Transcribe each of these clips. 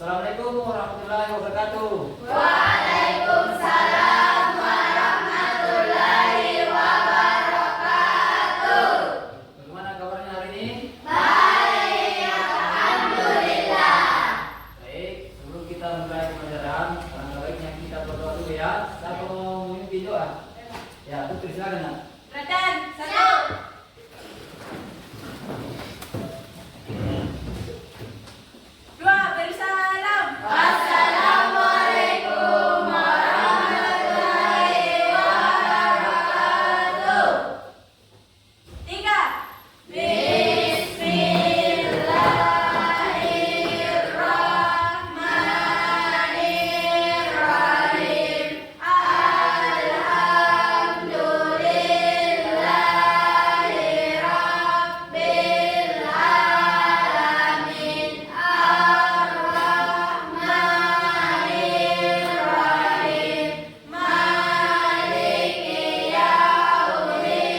Assalamualaikum warahmatullahi wabarakatuh. Waalaikumsalam warahmatullahi wabarakatuh. Bagaimana kabarnya hari ini? Baik, alhamdulillah. Baik, sebelum kita mulai pelajaran, alangkah baiknya kita berdoa dulu ya. Siapa mau memimpin doa? Ya, Putri silakan. Nak. Ratan, satu. Dua, beri salam. Assalamualaikum warahmatullahi wabarakatuh. Tiga. Bismillahirrahmanirrahim. Alhamdulillahi rabbil alamin. Ar-Rahmanirrahim. Maliki yaumiddin.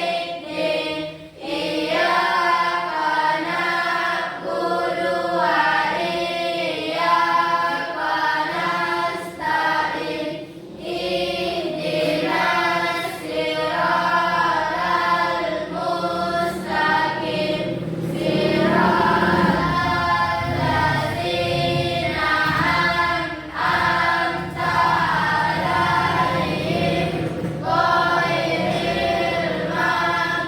Iyyaka na'budu wa iyyaka nasta'in. Ihdinas siratal mustaqim. Siratal ladzina an'amta 'alaihim ghairil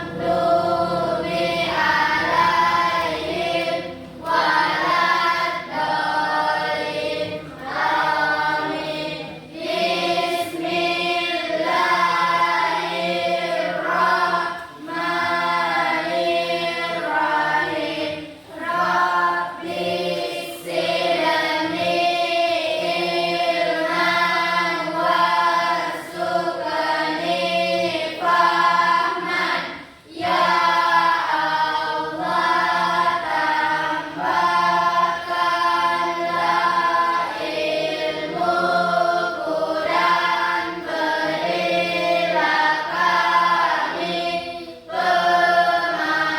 maghdubi 'alaihim waladdallin. Amin. Bismillahirrahmanirrahim. Rabbi zidni ilman warzuqni fahman. Ya Allah, tambahkanlah ilmu Quran, berilah kami pemahaman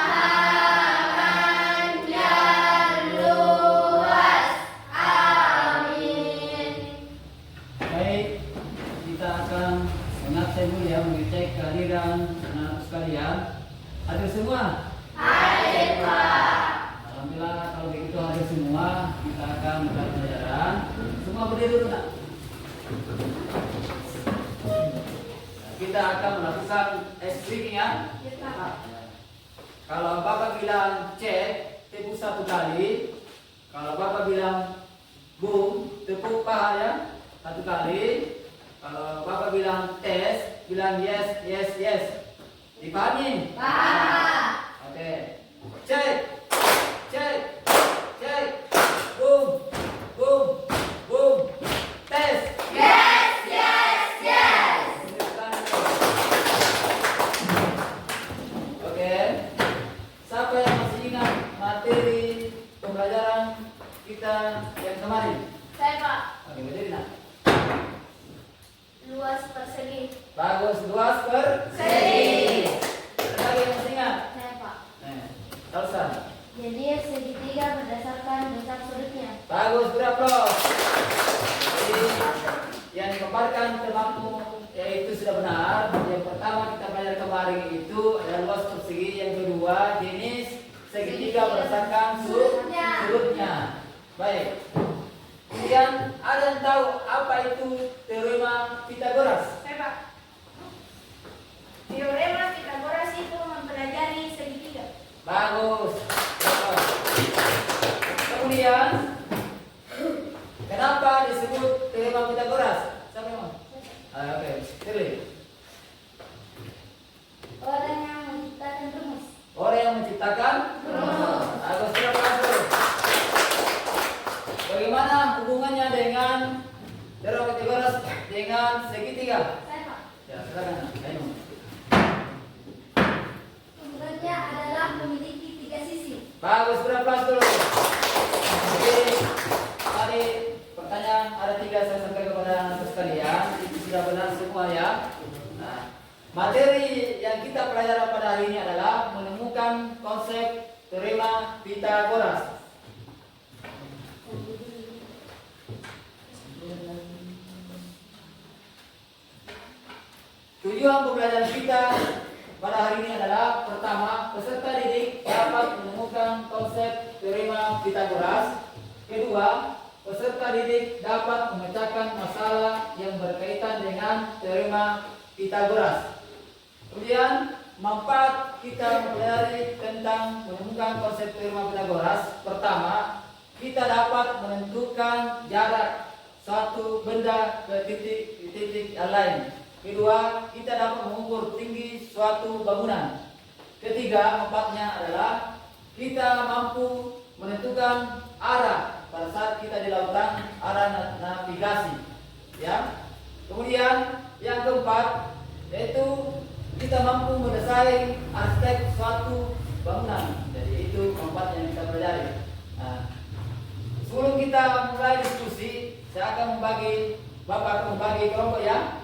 yang luas. Amin. Baik, kita akan mengabsen dulu ya, mengecek kehadiran anak sekalian. Hadir semua? Hadir, Pak. Alhamdulillah kalau begitu hadir semua, kita akan mulai pelajaran. Semua berdiri dulu, Nak. Kita akan melakukan speaking ya. Kalau Bapak bilang cek, tepuk satu kali. Kalau Bapak bilang boom, tepuk paha ya, satu kali. Kalau Bapak bilang tes, bilang yes, yes, yes. Dipahami? Pak. Oke. Cek, cek, cek. Boom, boom, boom. Tes. Yes, yes, yes. Oke. Siapa yang masih ingat materi pembelajaran kita yang kemarin? Saya, Pak. Oke, berdiri nak. Luas persegi. Bagus, luas persegi. Ada lagi yang masih ingat? Saya, Pak. Terusan. Jadi segitiga berdasarkan besar sudutnya. Bagus, beraplos. Jadi yang dipaparkan temamu yaitu sudah benar. Yang pertama kita belajar kemarin itu adalah luas persegi. Yang kedua jenis segitiga berdasarkan sudutnya. Baik. Kemudian ada yang tahu apa itu teorema Pythagoras? Saya, Pak. Teorema Pythagoras itu mempelajari segitiga. Bagus. Kemudian kenapa disebut teorema Pythagoras? Siapa yang mau? Oke, pilih. Orang yang menciptakan rumus. Orang yang menciptakan Rumus. Bagus, berhasil. Bagaimana hubungannya dengan teorema Pythagoras dengan segitiga? Saya, Pak. Ya, silakan. Ayo. Hubungannya adalah memiliki tiga sisi. Bagus, beraplas dulu. Oke, tadi pertanyaan ada tiga saya sampaikan kepada anak sekalian. Itu sudah benar semua ya. Nah, materi yang kita pelajari pada hari ini adalah menemukan konsep teorema Pythagoras. Tujuan pembelajaran kita pada hari ini adalah pertama, peserta didik dapat menemukan konsep teorema Pythagoras. Kedua, peserta didik dapat memecahkan masalah yang berkaitan dengan teorema Pythagoras. Kemudian, manfaat kita mempelajari tentang menemukan konsep teorema Pythagoras. Pertama, kita dapat menentukan jarak suatu benda ke titik yang lain. Kedua, kita dapat mengukur tinggi suatu bangunan. Ketiga, manfaatnya adalah kita mampu menentukan arah pada saat kita di lautan, arah navigasi. Ya. Kemudian yang keempat yaitu kita mampu mendesain aspek suatu bangunan. Jadi itu manfaat yang kita pelajari. Nah, sebelum kita mulai diskusi, saya akan Bapak akan membagi kelompok ya.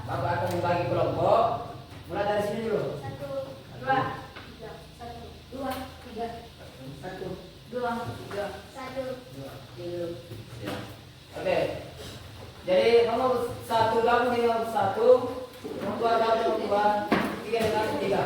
Bapak akan membagi kelompok. Mulai dari sini dulu. 1, 2, 3. 1, 2, 3. 1, 2, 3. 1, 2, 3. Ya. Oke. Jadi nomor 1 gabung dengan nomor 1, nomor 2 gabung dengan nomor 2, 3 dengan 3.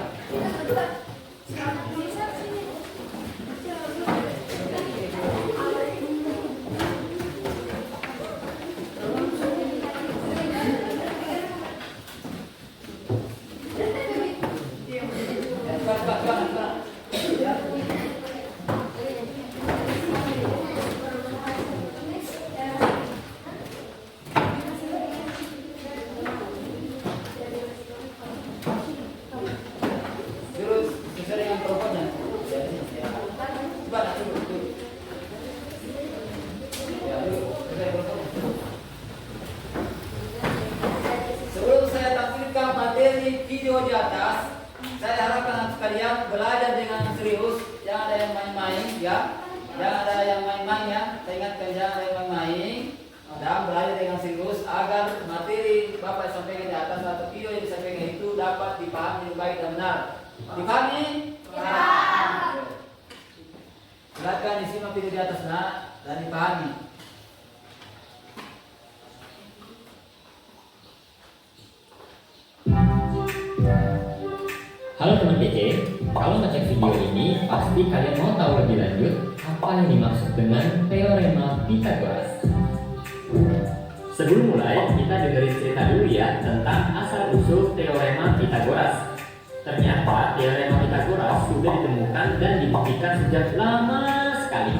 Video di atas, saya harapkan kalian belajar dengan serius, jangan ada yang main-main ya, jangan ada yang main-main ya, saya ingatkan jangan ada yang main-main, dan belajar dengan serius agar materi Bapak sampaikan di atas atau video yang disampaikan itu dapat dipahami dengan baik dan benar. Dipahami? Ya. Silakan disimak video di atas dan dipahami. Halo teman PC, kalau ngecek video ini pasti kalian mau tahu lebih lanjut apa yang dimaksud dengan teorema Pythagoras. Sebelum mulai, kita dengerin cerita dulu ya tentang asal-usul teorema Pythagoras. Ternyata teorema Pythagoras sudah ditemukan dan dibuktikan sejak lama sekali.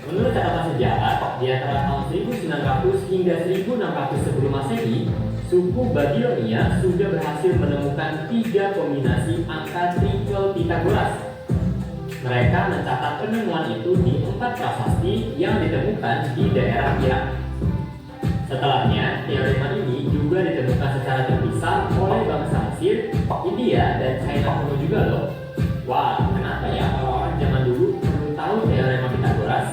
Menurut catatan sejarah, di antara tahun 1900 hingga 1600 sebelum Masehi, suku Babilonia sudah berhasil menemukan 3 kombinasi angka triple Pythagoras. Mereka mencatat penemuan itu di 4 prasasti yang ditemukan di daerah Irak. Setelahnya, teorema ini juga ditemukan secara terpisah oleh bangsa Mesir, India, dan China kuno juga loh. Wah, kenapa ya orang-orang zaman dulu perlu tahu teorema Pythagoras?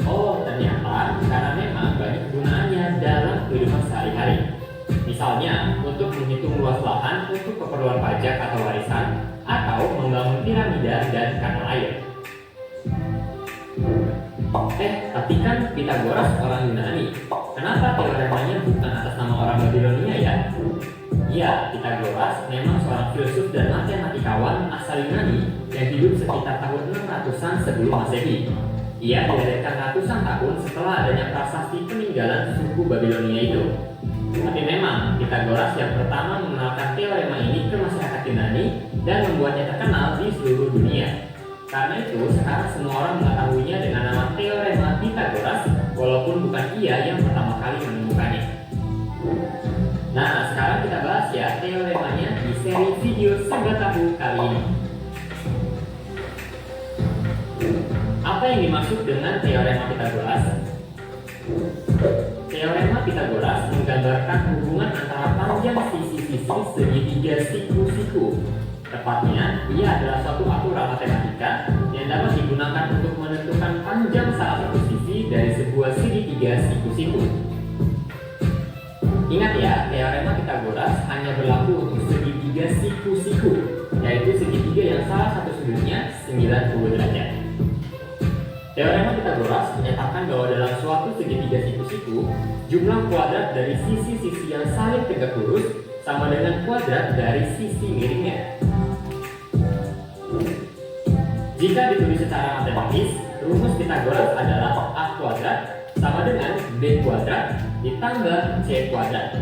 Oh, ternyata karena memang banyak kegunaannya dalam kehidupan sehari-hari. Misalnya, untuk menghitung luas lahan untuk keperluan pajak atau warisan, atau membangun piramida dan kanal air. Tapi kan Pythagoras orang Yunani. Kenapa teoremanya bukan atas nama orang Babilonia ya? Ya, Pythagoras memang seorang filsuf dan matematikawan asal Yunani yang hidup sekitar tahun 600-an sebelum Masehi. Ia dilahirkan ratusan tahun setelah adanya prasasti peninggalan suku Babilonia itu. Tapi memang Pythagoras yang pertama mengenalkan teorema ini ke masyarakat Yunani dan membuatnya terkenal di seluruh dunia. Karena itu sekarang semua orang mengetahuinya dengan nama teorema Pythagoras, walaupun bukan ia yang pertama kali menemukannya. Nah, sekarang kita bahas ya teoremanya di seri video Serba Tahu kali ini. Apa yang dimaksud dengan teorema Pythagoras? Teorema Pythagoras menggambarkan hubungan antara panjang sisi-sisi segitiga siku-siku. Tepatnya, ia adalah suatu aturan matematika yang dapat digunakan untuk menentukan panjang salah satu sisi dari sebuah segitiga siku-siku. Ingat ya, teorema Pythagoras hanya berlaku untuk segitiga siku-siku, yaitu segitiga yang salah satu sudutnya 90 derajat. Teorema Pythagoras menyatakan bahwa dalam suatu segitiga siku-siku, jumlah kuadrat dari sisi-sisi yang saling tegak lurus sama dengan kuadrat dari sisi miringnya. Jika ditulis secara matematis, rumus Pythagoras adalah A kuadrat sama dengan B kuadrat ditambah C kuadrat.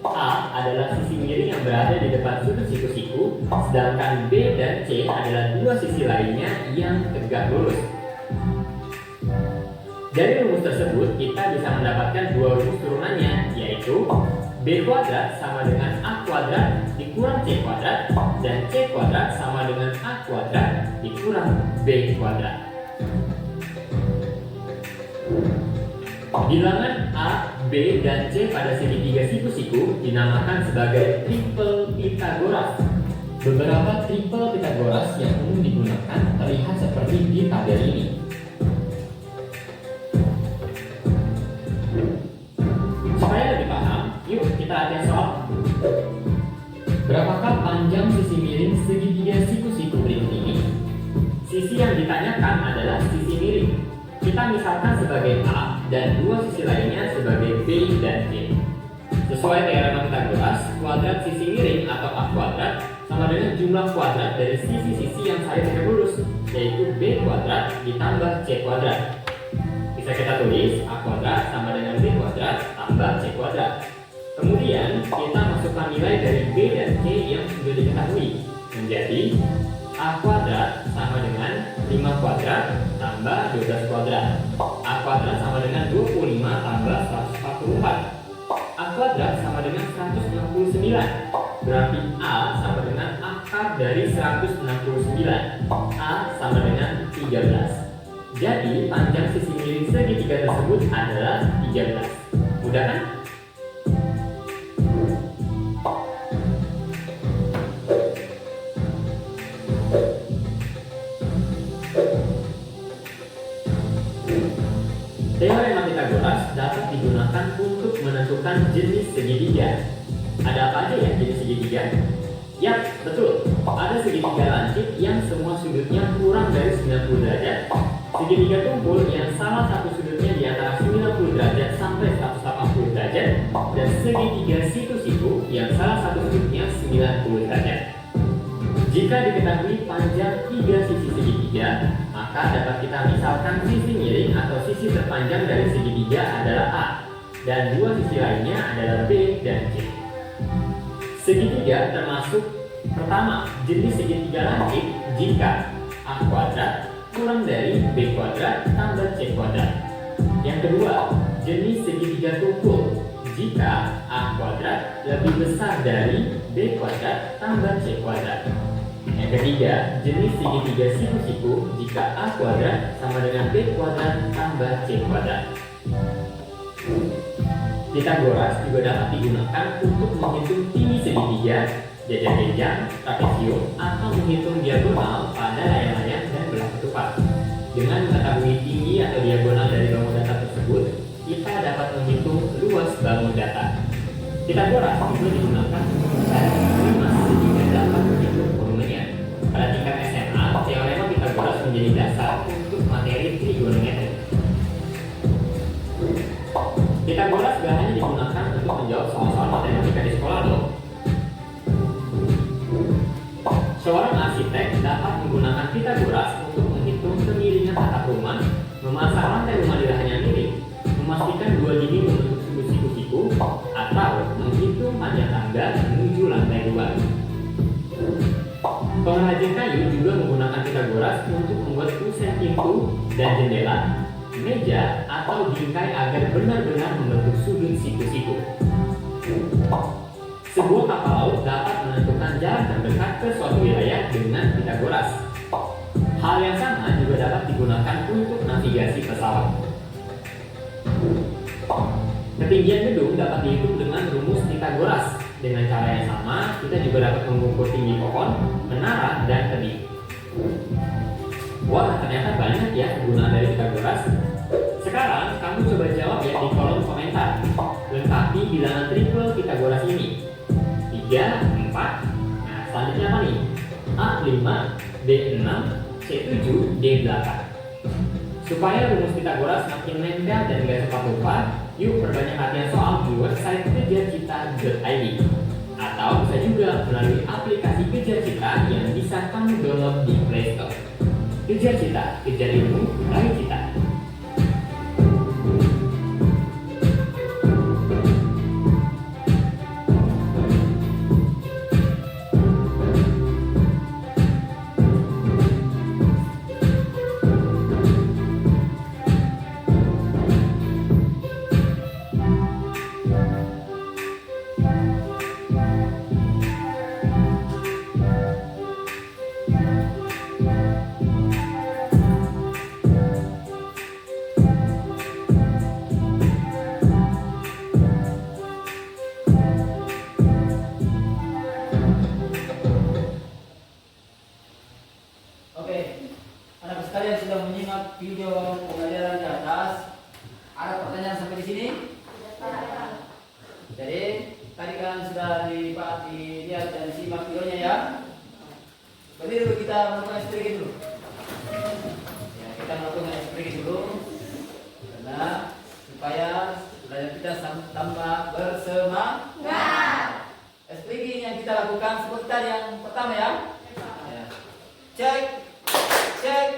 A adalah sisi miring yang berada di depan sudut siku-siku, sedangkan B dan C adalah dua sisi lainnya yang tegak lurus. Dari rumus tersebut, kita bisa mendapatkan dua rumus turunannya, yaitu B kuadrat sama dengan A kuadrat dikurang C kuadrat, dan C kuadrat sama dengan A kuadrat dikurang B kuadrat. Bilangan A, B, dan C pada segitiga siku-siku dinamakan sebagai triple Pythagoras. Beberapa triple Pythagoras yang umum digunakan terlihat seperti di tabel ini. Supaya lebih paham, yuk kita latihan soal. Berapakah panjang sisi miring segitiga siku-siku berikut ini? Sisi yang ditanyakan adalah sisi miring. Kita misalkan sebagai A dan dua sisi lainnya sebagai B dan C. Sesuai teorema Pythagoras, kuadrat sisi miring atau A kuadrat sama dengan jumlah kuadrat dari sisi-sisi yang saling tegak lurus, yaitu B kuadrat ditambah C kuadrat. Bisa kita tulis A kuadrat sama dengan B kuadrat tambah C kuadrat. Kemudian kita masukkan nilai dari B dan C yang sudah diketahui menjadi A kuadrat sama dengan 5 kuadrat tambah 12 kuadrat. A kuadrat sama dengan 25 tambah 144. A kuadrat sama dengan 169. Berarti A sama dengan akar dari 169. A sama dengan 13. Jadi panjang sisi miring segitiga tersebut adalah 13. Mudah kan? Teorema Pythagoras dapat digunakan untuk menentukan jenis segitiga. Ada apa aja ya jenis segitiga? Yap, betul. Ada segitiga lancip yang semua sudutnya kurang dari 90 derajat, segitiga tumpul yang salah satu sudutnya di antara 90 derajat sampai 180 derajat, dan segitiga siku-siku yang salah satu sudutnya 90 derajat. Jika diketahui panjang tiga sisi segitiga, maka dapat kita misalkan sisi miring atau sisi terpanjang dari segitiga adalah A, dan dua sisi lainnya adalah B dan C. Segitiga termasuk pertama, jenis segitiga lancip jika A kuadrat kurang dari B kuadrat tambah C kuadrat. Yang kedua, jenis segitiga tumpul jika A kuadrat lebih besar dari B kuadrat tambah C kuadrat. Yang ketiga, jenis segitiga siku-siku jika A kuadrat sama dengan B kuadrat tambah C kuadrat. Pythagoras juga dapat digunakan untuk menghitung tinggi segitiga, jajak-jajak, trapesium, atau menghitung diagonal pada layar-layar dan belah ketupat. Dengan mengetahui tinggi atau diagonal dari bangun datar tersebut, kita dapat menghitung luas bangun datar. Pythagoras juga digunakan untuk mencari lima segitiga dapat menghitung volumenya. Pada tingkat SMA, teorema Pythagoras menjadi dasar untuk materi trigonometri. Pythagoras gak hanya digunakan untuk menjawab soal-soal matematika di sekolah loh. Seorang arsitek dapat menggunakan Pythagoras untuk menghitung kemiringan atap rumah, memasang lantai rumah di lahan yang miring, memastikan dua dinding membentuk sudut siku-siku, atau menghitung panjang tangga menuju lantai 2. Pengrajin kayu juga menggunakan Pythagoras untuk membuat kusen pintu dan jendela, meja, atau bingkai agar benar-benar membentuk sudut siku-siku. Sebuah kapal laut dapat menentukan jalan terdekat ke suatu wilayah dengan Pythagoras. Hal yang sama juga dapat digunakan untuk navigasi pesawat. Ketinggian gedung dapat dihitung dengan rumus Pythagoras. Dengan cara yang sama, kita juga dapat mengukur tinggi pohon, menara, dan tebing. Wah, ternyata banyak ya kegunaan dari Pythagoras. Sekarang, kamu coba jawab ya di kolom komentar. Lengkapi bilangan triple Pythagoras ini. 3, 4. Nah, selanjutnya apa nih? A5, B6, C7, D8. Supaya rumus Pythagoras makin nempel dan gak cepat lupa, yuk perbanyak latihan soal di website kejarcita.id atau Atau bisa juga melalui aplikasi Kejar Cita yang bisa kamu download di Play Store. Kejar Cita, kejar ilmu, raih cita. Oke, anak sekalian sudah menyimak video pembelajaran di atas. Ada pertanyaan sampai di sini? Jadi tadi kan sudah dilihat dan simak videonya ya. Berarti dulu kita melakukan strategi dulu. Ya, kita melakukan strategi dulu karena supaya belajar kita tambah bersemangat. Strategi yang kita lakukan seperti tadi yang pertama ya. Ya. Cek, cek,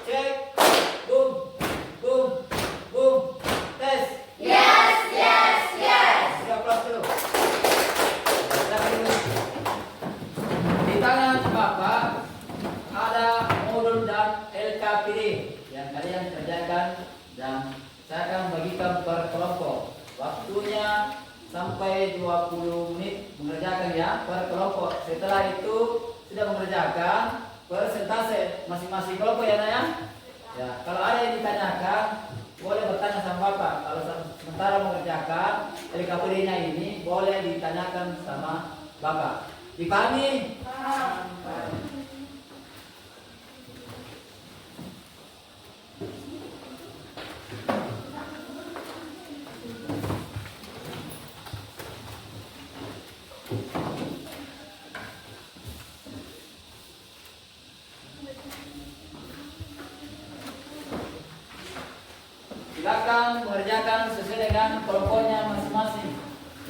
cek, boom, boom, boom, tes. Yes, yes, yes. Sudah kelas dulu. Di tangan Bapak ada modul dan LKPD yang kalian kerjakan dan saya akan bagikan per kelompok. Waktunya sampai 20 menit mengerjakan ya per kelompok. Setelah itu sudah mengerjakan persentase masing-masing kelompok ya Naya. Ya, kalau ada yang ditanyakan boleh bertanya sama Bapak. Kalau sementara mengerjakan LKPD-nya ini boleh ditanyakan sama Bapak. Dipahami? Silakan mengerjakan sesuai dengan kelompoknya masing-masing.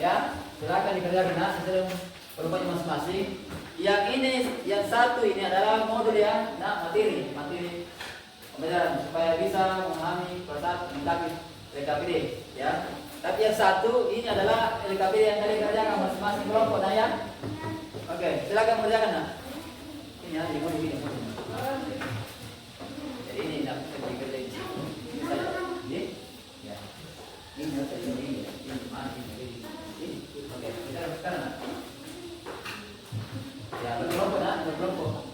Ya, silakan dikerjakan sesuai dengan kelompoknya masing-masing. Yang ini, yang satu ini adalah modul ya, materi pembelajaran supaya bisa memahami proses melengkapi LKPD. Ya, tapi yang satu ini adalah LKPD yang tadi kerjakan masing-masing kelompok, ya. Oke, silakan mengerjakan Ini ya, di modul ini. Jadi ini dikerjain. Ini, ya. Ini oke, kita sekarang. Ya, berkelompok. Ya. Berkelompok.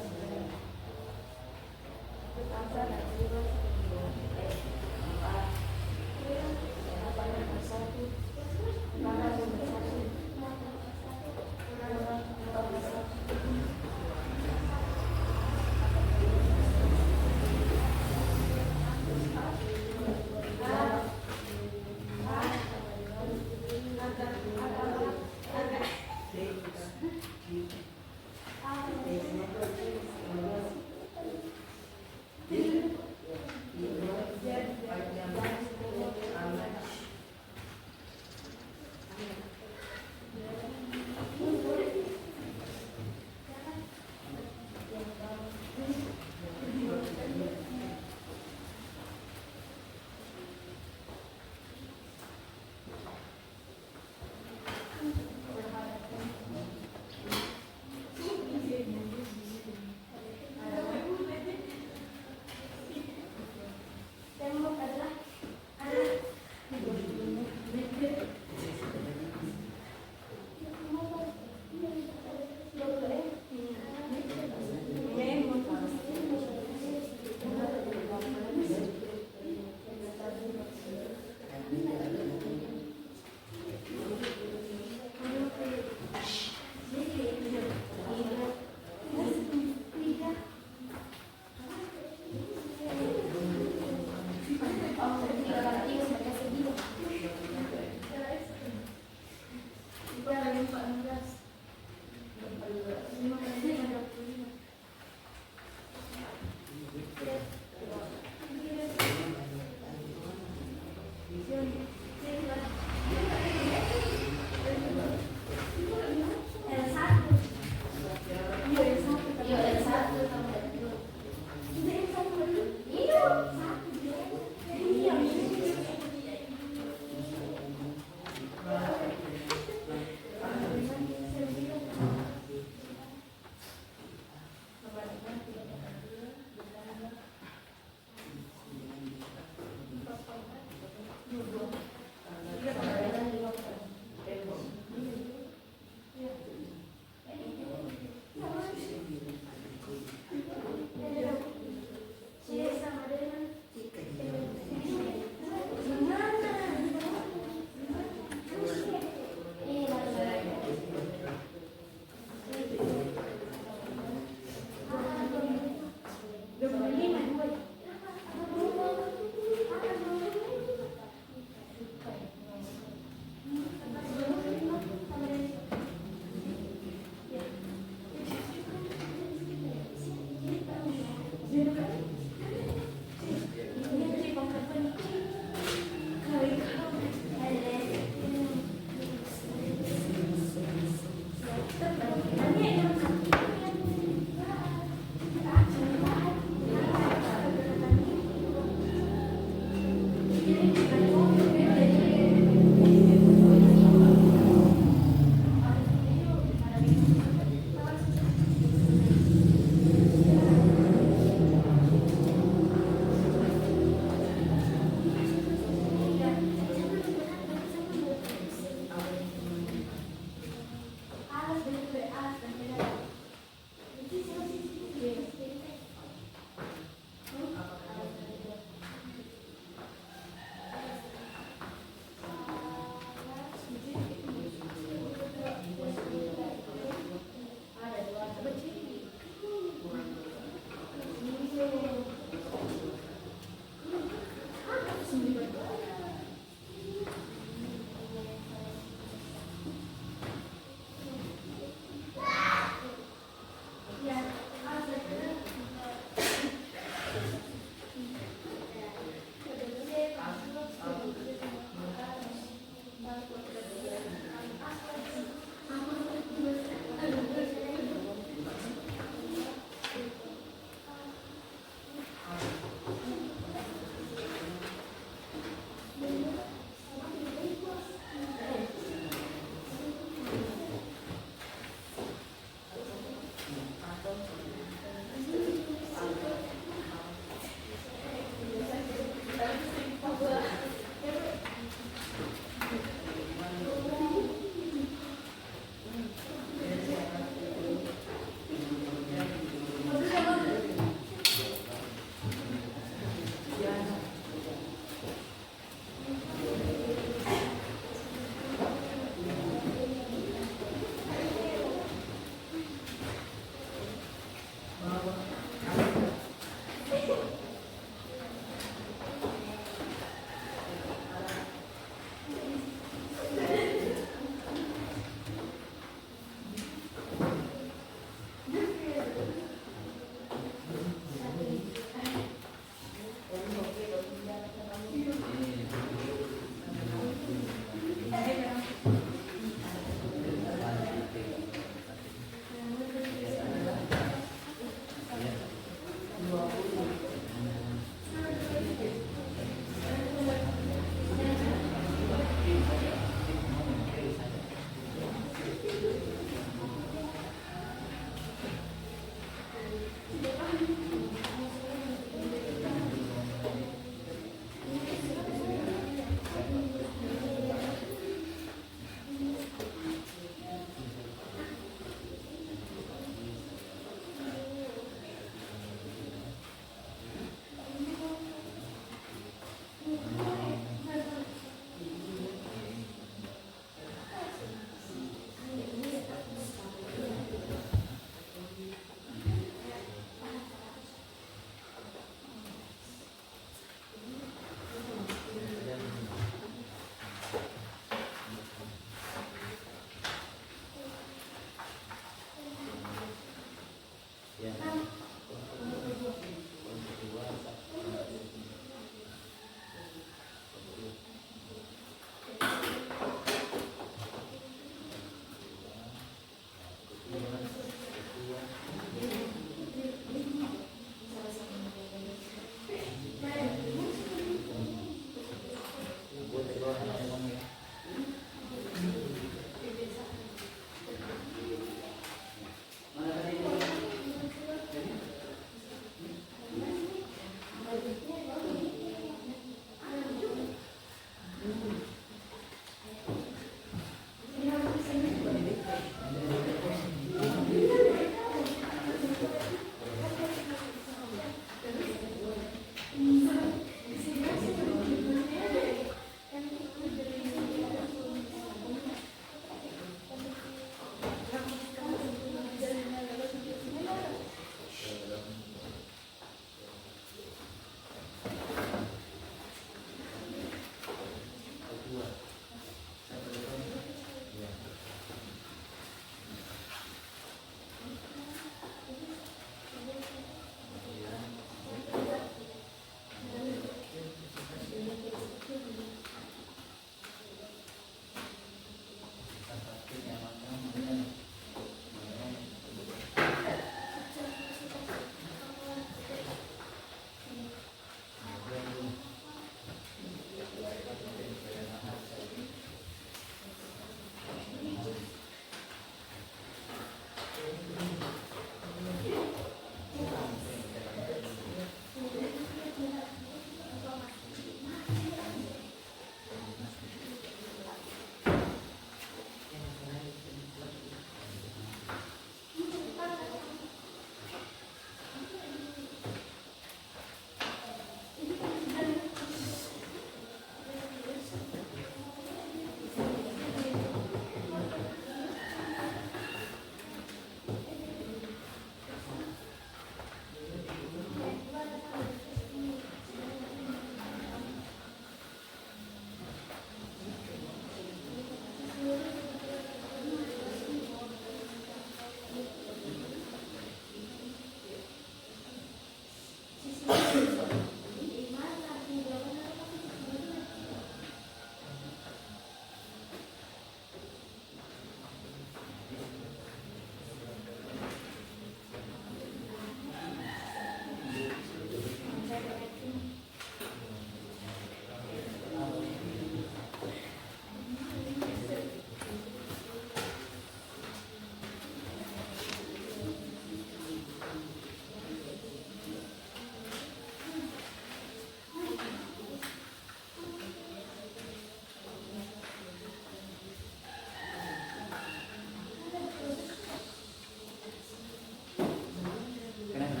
Kenapa?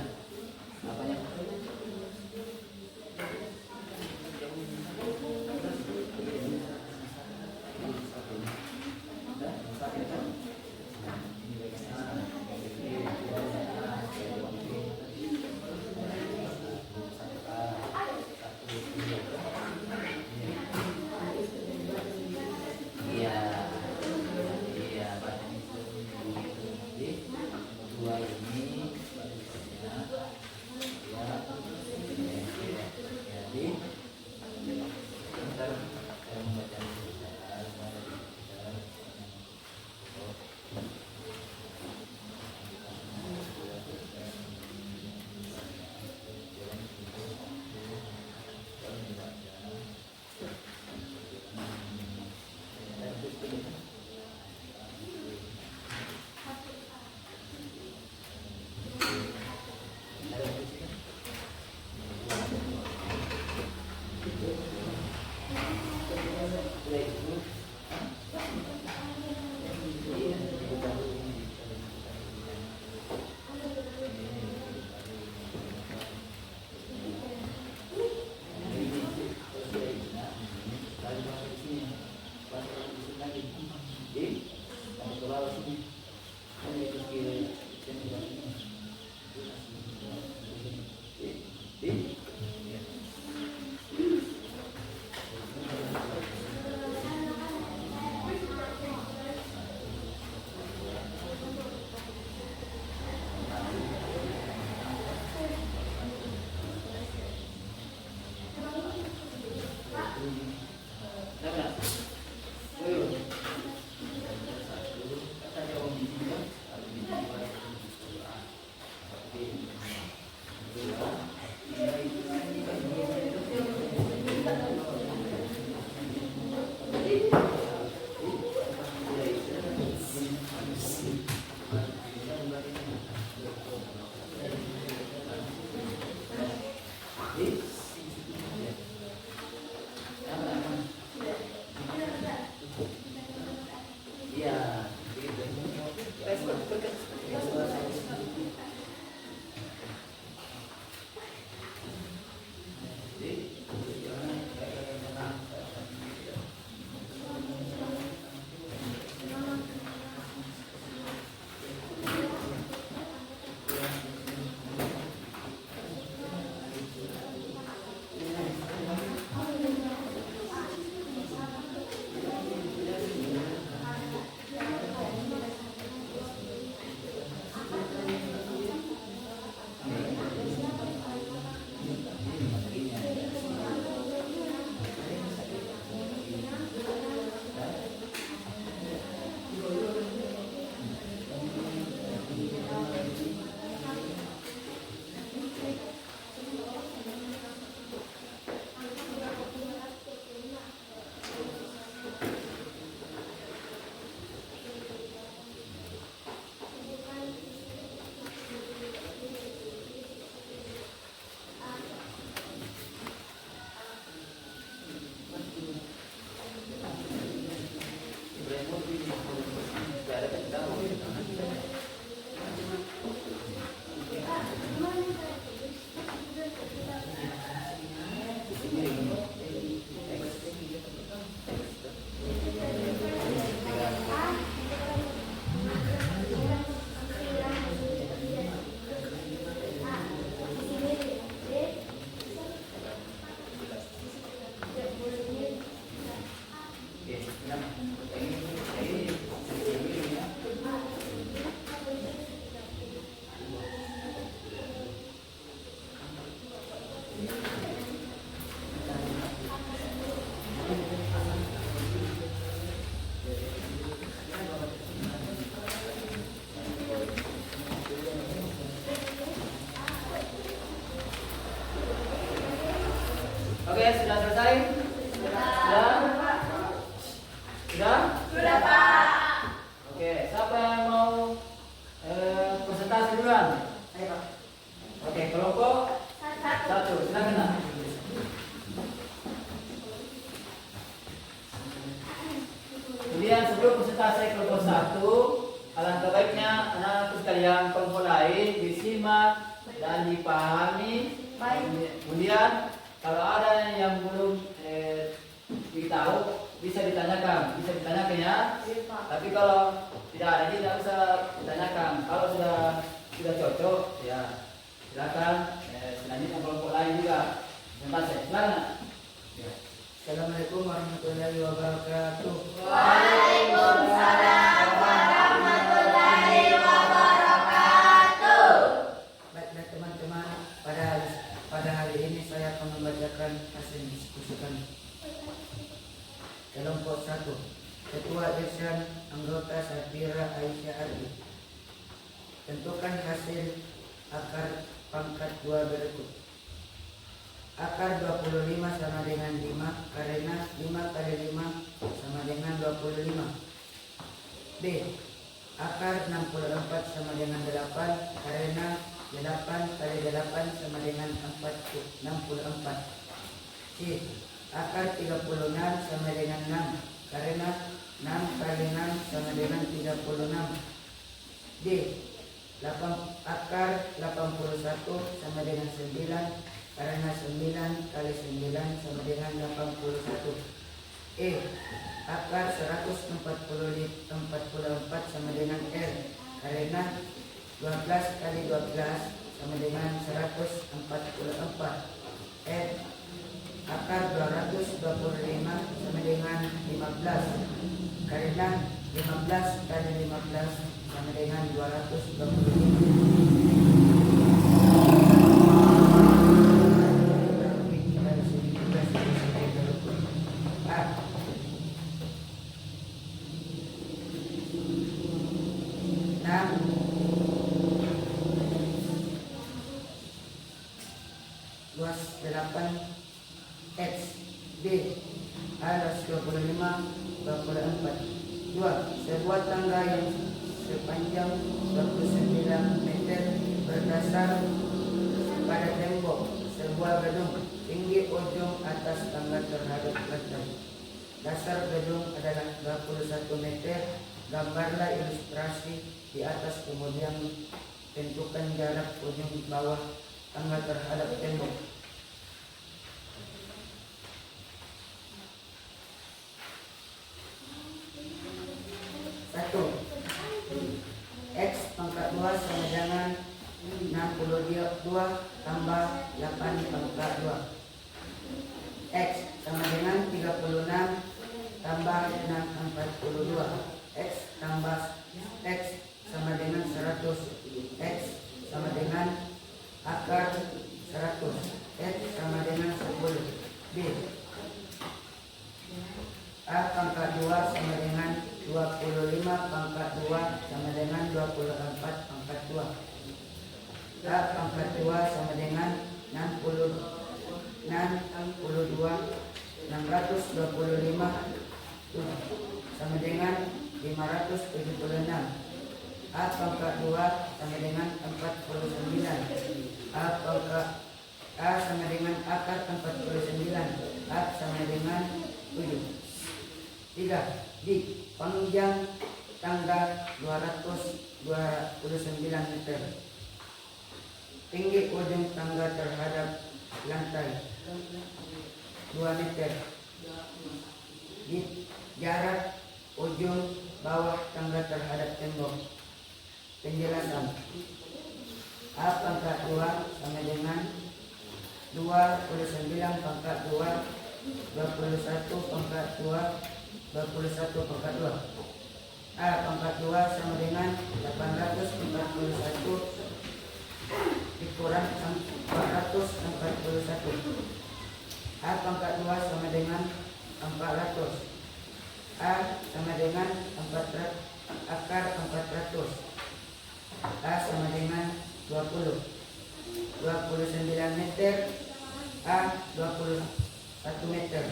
Apanya? Iya, iya, jadi dua ini jadi ntar saya membaca Oke, sudah selesai? Sudah? Sudah? Sudah, Pak. Oke, siapa yang mau presentasi duluan? Ayo, Pak. Oke, kelompok satu, silakan. Kemudian sebelum presentasi kelompok satu, alangkah baiknya anak-anakku sekalian kelompok lain disimak dan dipahami. Baik. Kemudian kalau ada yang belum ditahu bisa ditanyakan ya. Iya, Pak. Tapi kalau tidak ada tidak usah ditanyakan. Kalau sudah cocok ya silakan. Selanjutnya kelompok lain juga. Presentasi, silakan. Ya. Assalamualaikum warahmatullahi wabarakatuh. Waalaikumsalam warahmatullahi wabarakatuh. Baiklah teman-teman, pada hari ini saya akan membacakan hasil diskusi kami. Kelompok 1, Ketua Irsyad, anggota Safira Aisyah Ardi. Tentukan hasil akar pangkat 2 berikut. Akar 25 sama dengan 5 karena 5 kali 5 sama dengan 25. B. Akar 64 sama dengan 8 karena 8 kali 8 sama dengan 64. C. Akar 36 sama dengan 6 karena 6 kali 6 sama dengan 36. D. Akar 81 sama dengan 9 karena 9 kali 9 sama dengan 81. E. Akar 144 sama dengan R karena 12 kali 12 sama dengan 144. F. Akar 225 sama dengan 15 karena 15 kali 15 sama dengan 225. Luas 8 X B alas 25 24. 2. Sebuah tangga yang sepanjang 29 meter berdasar pada tembok sebuah gedung. Tinggi ujung atas tangga terhadap lantai. Dasar gedung adalah 21 meter. Gambarlah ilustrasi di atas, kemudian tentukan jarak ujung bawah tangga terhadap tembok. Satu. X pangkat 2 sama dengan 62 tambah 8 pangkat 2. X sama dengan 36 tambah 6 42. X tambah X sama dengan 100. X sama dengan akar 100. X sama dengan 10. B. A pangkat 2 sama dengan 25 pangkat 2 sama dengan 24 pangkat 2. A pangkat 2 sama dengan 625 sama dengan 576. A pangkat 2 sama dengan 49. A sama dengan akar 49. A sama dengan 7. 3. D. Panjang tangga 229 meter. Tinggi ujung tangga terhadap lantai 2 meter. D. Jarak ujung bawah tangga terhadap tembok. Penjelasan. A pangkat 2 sama dengan 29 pangkat 2 21 pangkat 2 21 pangkat 2. A pangkat 2 sama dengan 841 dikurang 441 A pangkat 2 sama dengan 400. A sama dengan 400 akar 400. A sama dengan 20. 29 meter. A 21 meter.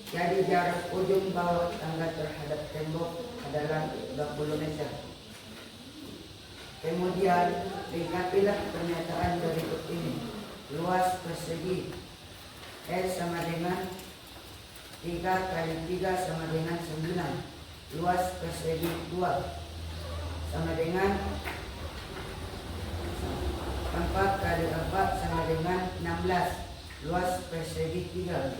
Jadi jarak ujung bawah tangga terhadap tembok adalah 20 meter. Kemudian lengkapilah pernyataan berikut ini. Luas persegi L sama dengan 3 kali 3 sama dengan 9. Luas persegi 2 sama dengan 4 kali 4 sama dengan 16. Luas persegi 3.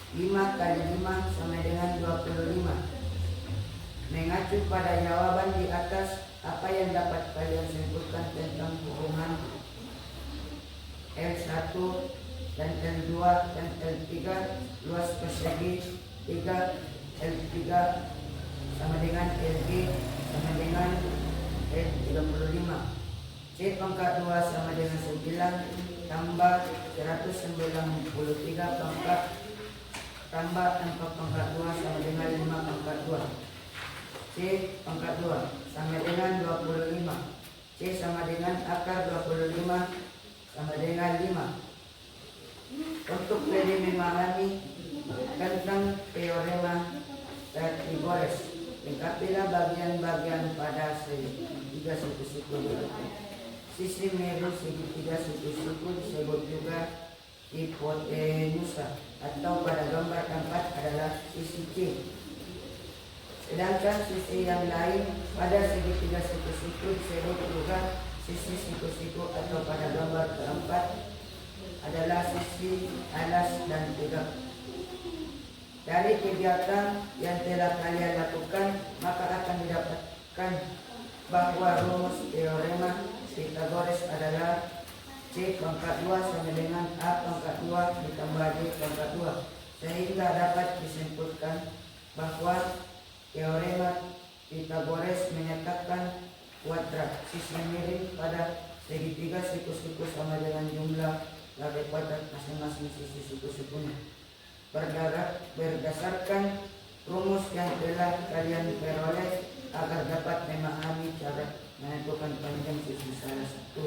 5 kali 5 sama dengan 25. Mengacu pada jawaban di atas, apa yang dapat kalian simpulkan tentang hubungan L1 dan L2 dan L3? Luas persegi 3 L3 sama dengan LG sama dengan L35. C pangkat 2 sama dengan 9 tambah 193 pangkat tambah 4 pangkat 2 sama dengan 5 pangkat 2. C pangkat 2 sama dengan 25. C sama dengan akar 25 sama dengan 5. Untuk lebih memahami tentang teorema Pythagoras, lengkapilah bagian-bagian pada segitiga siku-siku. Sisi miring segitiga siku-siku disebut juga hipotenusa, atau pada gambar 4 adalah sisi C. Sedangkan sisi yang lain pada segitiga siku-siku disebut juga sisi siku-siku, atau pada gambar keempat adalah sisi alas dan tegak. Dari kegiatan yang telah kalian lakukan, maka akan didapatkan bahwa rumus teorema Pythagoras adalah C pangkat 2 sama dengan A pangkat 2 ditambah D pangkat 2, sehingga dapat disimpulkan bahwa teorema Pythagoras menyatakan kuadrat sisi miring pada segitiga siku-siku sama dengan jumlah laba kuadrat masing-masing sisi siku-sikunya. Berdasarkan rumus yang telah kalian peroleh, agar dapat memahami cara menentukan panjang sisi salah satu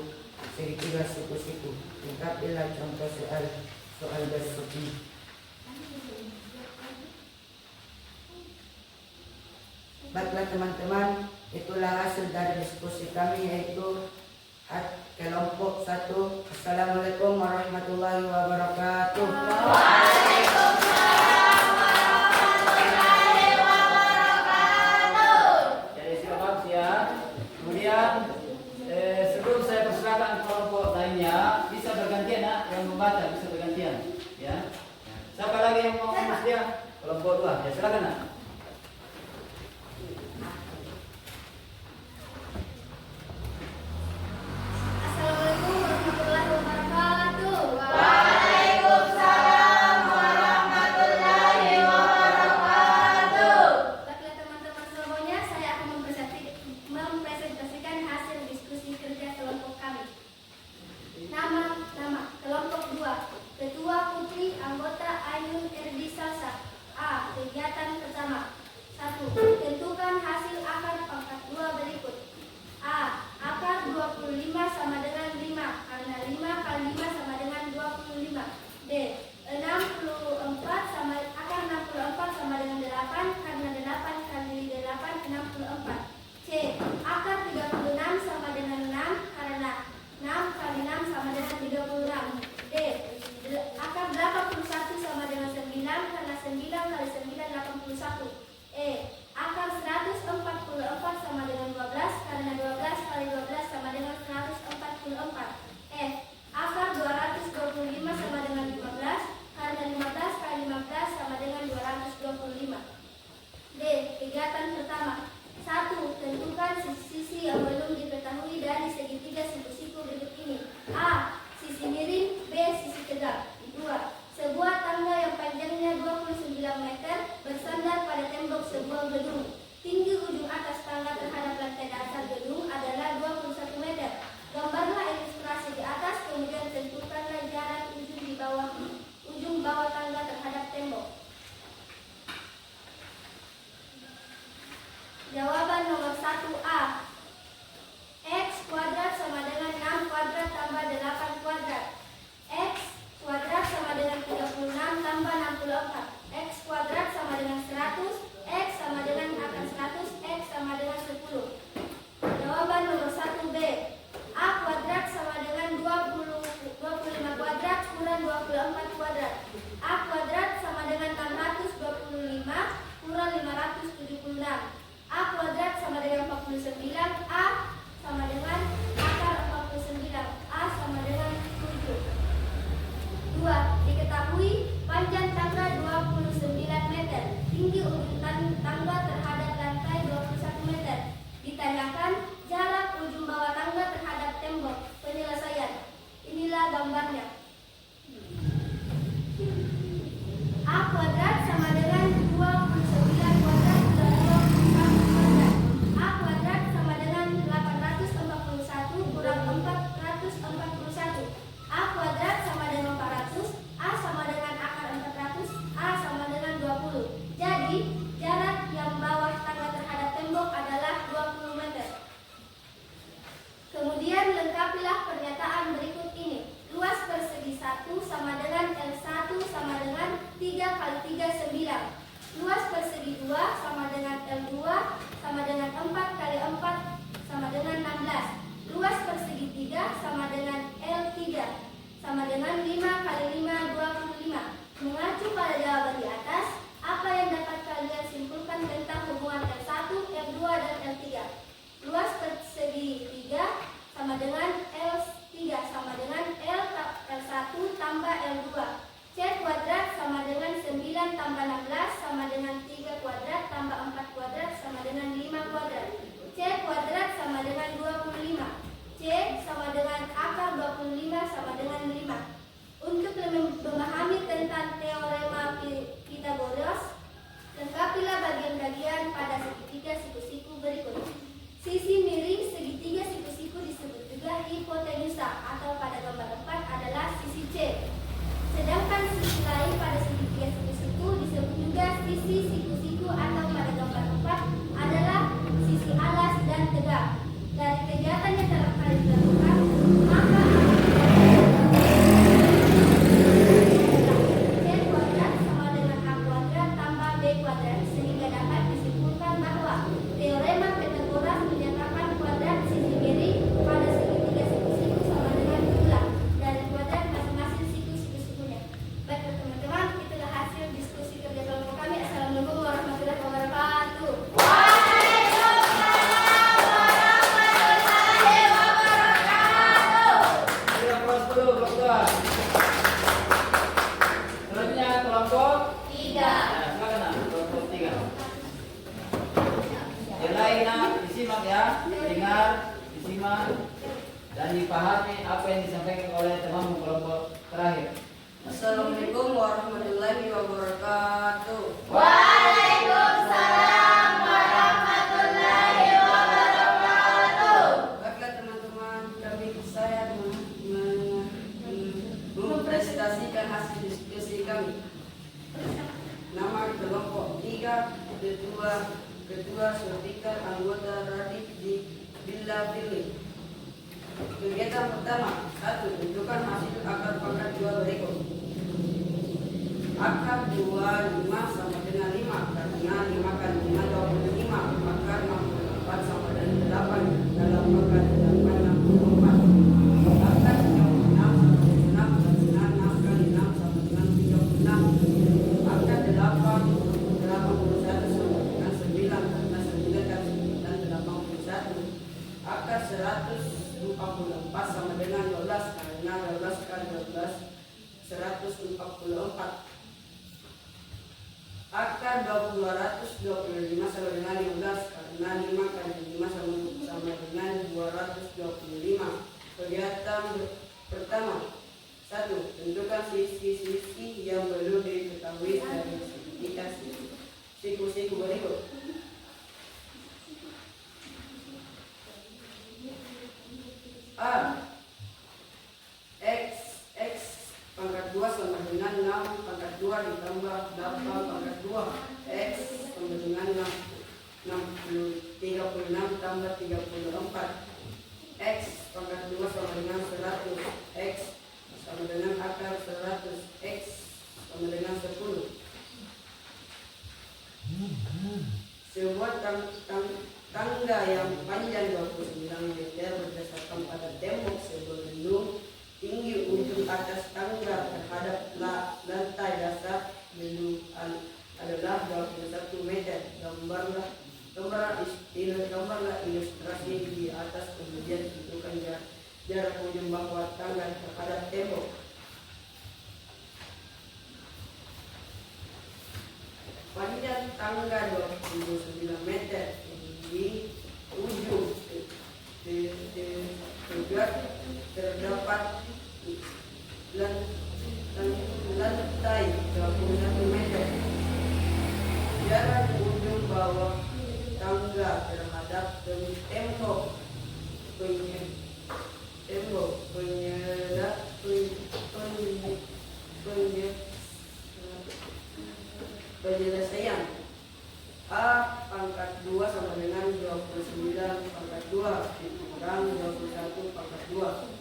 segitiga siku-siku, lengkapilah contoh soal berikut ini. Baiklah teman-teman, itulah hasil dari diskusi kami, yaitu kelompok 1. Assalamualaikum warahmatullahi wabarakatuh. Jadi silakan ya. Kemudian sebelum saya persilakan kelompok lainnya, bisa bergantian ya, yang membaca bisa bergantian ya. Siapa lagi yang mau bersedia? Kelompok 2 ya, silakan nak. Assalamualaikum warahmatullahi wabarakatuh. Waalaikumsalam warahmatullahi wabarakatuh. Baiklah teman-teman semuanya, saya akan mempresentasikan hasil diskusi kerja kelompok kami. Nama kelompok 2. Ketua Putri, anggota Ainun Erdi Salsa. A. Kegiatan pertama. tambah L2. C kuadrat sama dengan 9 tambah 16 sama dengan 3 kuadrat tambah 4 kuadrat sama dengan 5 kuadrat. C kuadrat sama dengan 25. C sama dengan akar 25 sama dengan 5. Untuk memahami tentang teorema Pythagoras, lengkapilah bagian-bagian pada segitiga siku-siku berikut. Sisi miring segitiga siku-siku disebut juga hipotenusa atau pada gambar 4 adalah sisi C. Sedangkan sisi lain pada segitiga siku-siku disebut juga sisi siku-siku atau pada gambar 4 adalah sisi alas dan tegak. Dari kegiatan yang telah kali dilakukan, maka C kuadrat sama dengan A kuadrat tambah B kuadrat, sehingga dapat disimpulkan bahwa teorema Pythagoras menyatakan kuadrat sisi miring pada segitiga siku-siku sama dengan ulang dari kuadrat masing-masing siku-sikunya. Baiklah teman-teman, itulah hasil diskusi kerja kelompok kami. Assalamualaikum warahmatullahi wabarakatuh. Sudah kelas 10, kelas 2. Selanjutnya kelompok 3. Nah, silakan nak, kelompok 3. Yang lain nak disimak ya, dengar, disimak dan dipahami apa yang disampaikan oleh temanmu kelompok terakhir. Assalamualaikum warahmatullahi wabarakatuh. Waalaikumsalam warahmatullahi wabarakatuh. Baiklah teman-teman, saya mempresentasikan hasil diskusi kami. Nama kelompok 3, ketua vertikal anggota Radif di Bila Pilih. Kegiatan pertama, 1. Tentukan hasil akar pangkat 2 berikut. Akar 25 sama dengan 5, karena 5 kali 5 25, akar 64 sama dengan 8, dalam akar 8 64. Akar 36 sama dengan 6, karena 6 kali 6 sama dengan 36. Akar 81 sama dengan 9, karena 9 kali 9 81. Akar 144 sama dengan 12, karena 12 kali 12 144. Akar 225 sama dengan 15, karena 5 kali 5 sama dengan 225. Kegiatan pertama, 1. Tentukan sisi-sisi yang perlu diketahui dari segitiga siku-siku berikut. A. X pangkat 2 sama dengan 6 pangkat 2 ditambah 8 pangkat 2. X sama dengan 36 tambah 34. X pangkat 2 sama dengan 100. X sama dengan akar 100. X sama dengan 10. Sebuah tangga yang panjang 29 meter berdasarkan pada tembok sebuah gedung. Tinggi ujung atas tangga terhadap lantai dasar gedung adalah 21 meter. Gambarlah ilustrasi di atas, kemudian tentukan jarak ujung bawah tangga terhadap tembok. Panjang tangga 29 meter, di ujung terdapat lantai 21 meter. Jarak ujung bawah tangga terhadap tembok penyelesaian. A pangkat 2 sama dengan 29 pangkat 2 dikurang 21 pangkat 2.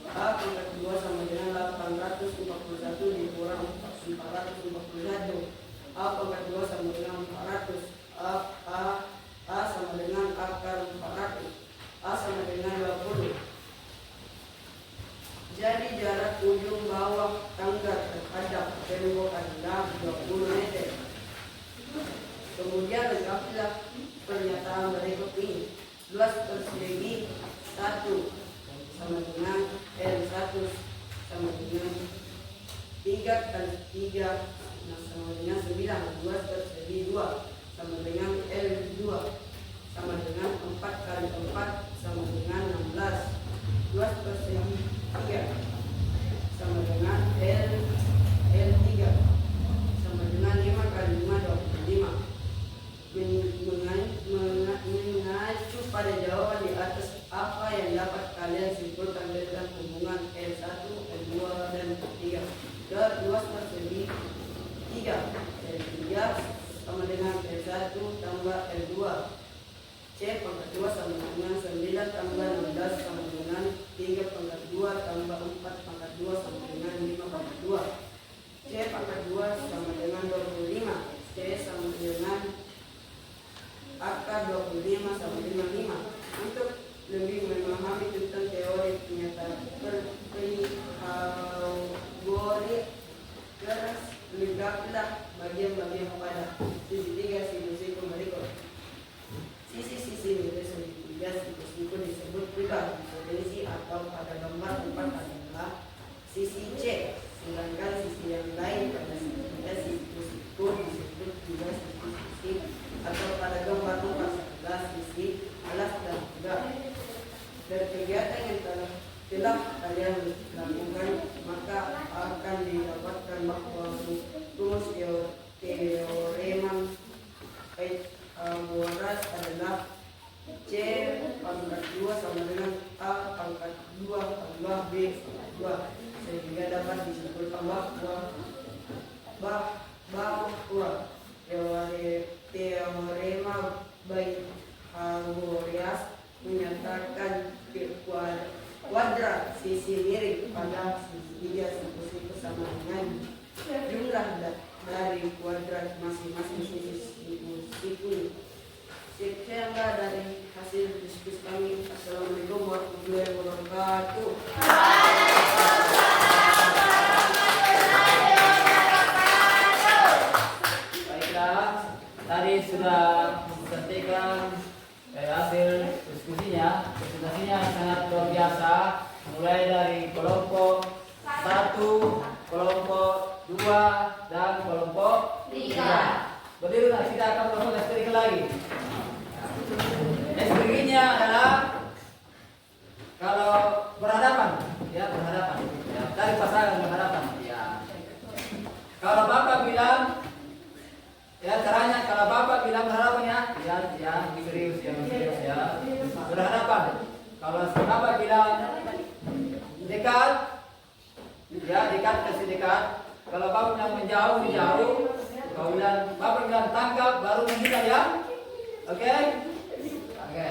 A pangkat 2 sama dengan 841 dikurang 441. A pangkat 2 sama dengan 400. A sama dengan akar 400. A sama dengan 20. Jadi jarak ujung bawah tangga terhadap tembok adalah 20 meter. Kemudian lengkapilah pernyataan berikut ini. Luas persegi 1 sama dengan L1 sama dengan 3 kali 3 sama dengan 9. 2 tersegi 2 sama dengan L2 sama dengan 4 kali 4 sama dengan 16. 2 tersegi 3 sama dengan L3 sama dengan 5 kali 5 25. Mengacu pada jawaban di atas, apa yang dapat kalian simpulkan tentang hubungan L1, L2, dan L3? 2 tersegi 3 L3 sama dengan L1 tambah L2. C pangkat 2 sama dengan 9 tambah 16 sama dengan 3 pangkat 2 tambah 4 pangkat 2 sama dengan 5 pangkat 2. C pangkat 2 sama dengan 25. C sama dengan akar 25 sama dengan 5. Untuk lebih memahami tentang teori pernyataan perhiagoras, lihatlah bagian-bagian pada sisi 3 siku-siku berikut. Sisi-sisi dari segi 3 siku-siku disebut juga definisi atau pada gambar 4 adalah sisi C, sedangkan sisi yang lain pada sisi 3 siku-siku disebut juga sisi atau pada gambar 4 adalah sisi alas dan tegak. Dari kegiatan yang telah kalian lakukan, maka akan didapatkan bahwa rumus teorema Pythagoras adalah C pangkat 2 sama dengan A pangkat 2 tambah B pangkat 2, sehingga dapat disimpulkan bahwa teorema Pythagoras menyatakan kuadrat sisi miring pada sisi 3 siku-siku sama dengan jumlah dari kuadrat masing-masing sisi siku-siku. Sekianlah dari hasil diskusi kami. Assalamualaikum warahmatullahi wabarakatuh. Baiklah, tadi sudah disampaikan hasil diskusinya. Presentasinya sangat luar biasa, mulai dari kelompok 1, kelompok 2, dan kelompok 3. Berdiri, kita akan melakukan strategi lagi. Strateginya adalah kalau berhadapan, ya berhadapan, ya, dari pasangan berhadapan, ya. Kalau bapak bilang, ya caranya kalau bapak bilang berhadapan ya serius ya, berhadapan. Kalau bapak bilang dekat, ya dekat kasih dekat. Kalau bapak bilang menjauh. Kalau bapak bilang tangkap, baru menghindar ya. Oke? Oke.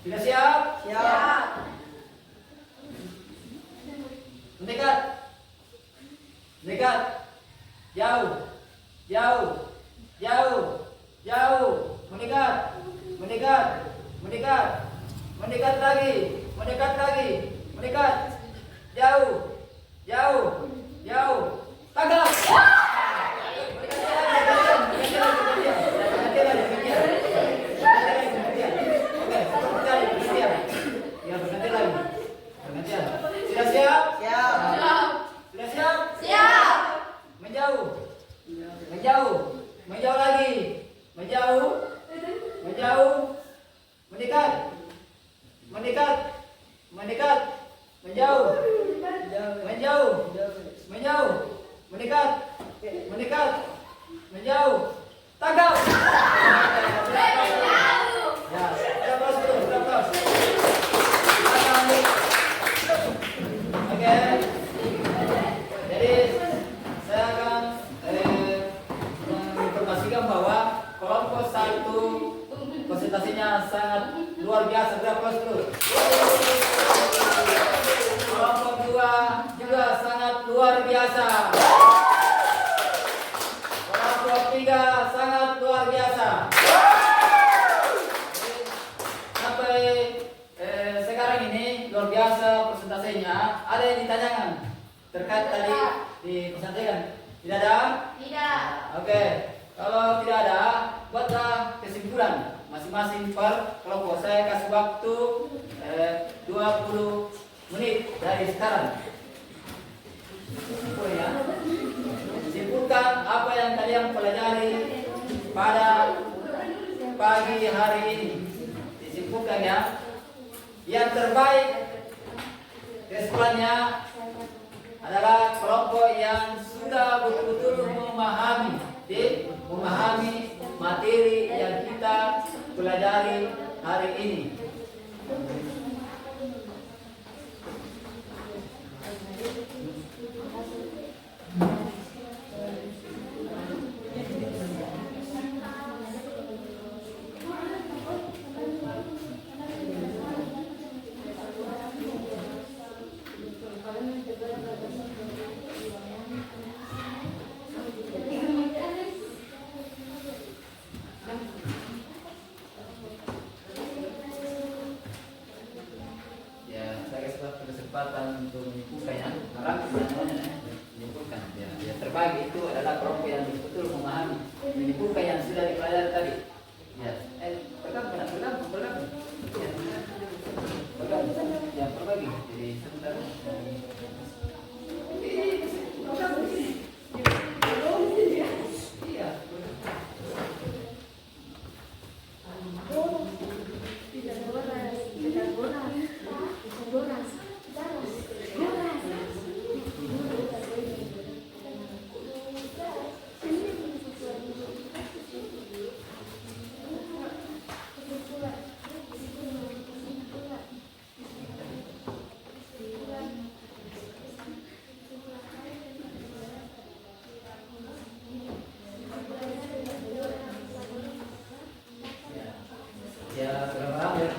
Sudah siap? Siap. Mendekat. Jauh. Mendekat lagi. Mendekat. Jauh. Tangkap. Sudah siap? Sudah siap? Menjauh lagi. Mendekat. Menjauh. Mendekat. Menjauh. Tangkap. Ya, terus. Oke. Jadi saya akan menginformasikan bahwa kelompok 1 konsentrasinya sangat luar biasa. Berapa dulu? Kelompok 2 juga sangat luar biasa. Kelompok 3 sangat luar biasa. Sampai sekarang ini luar biasa presentasinya. Ada yang ditanyakan terkait tadi dipresentasikan? Tidak ada? Tidak. Oke. Kalau tidak ada, buatlah kesimpulan masing-masing per kelompok. Saya kasih waktu 20 menit dari sekarang. Oh ya. kalian pelajari pada pagi hari ini. Disimpulkan ya. Yang terbaik responnya adalah kelompok yang sudah betul-betul memahami materi yang kita pelajari hari ini. Kesempatan untuk menyimpulkannya, menyimpulkan. Ya, terbagi itu adalah kelompok yang betul memahami, menyimpulkan yang sudah dipelajari tadi. Ya, pegang. Ya, perbagi. Jadi sebentar. Iya. Ya, sudah paham ya.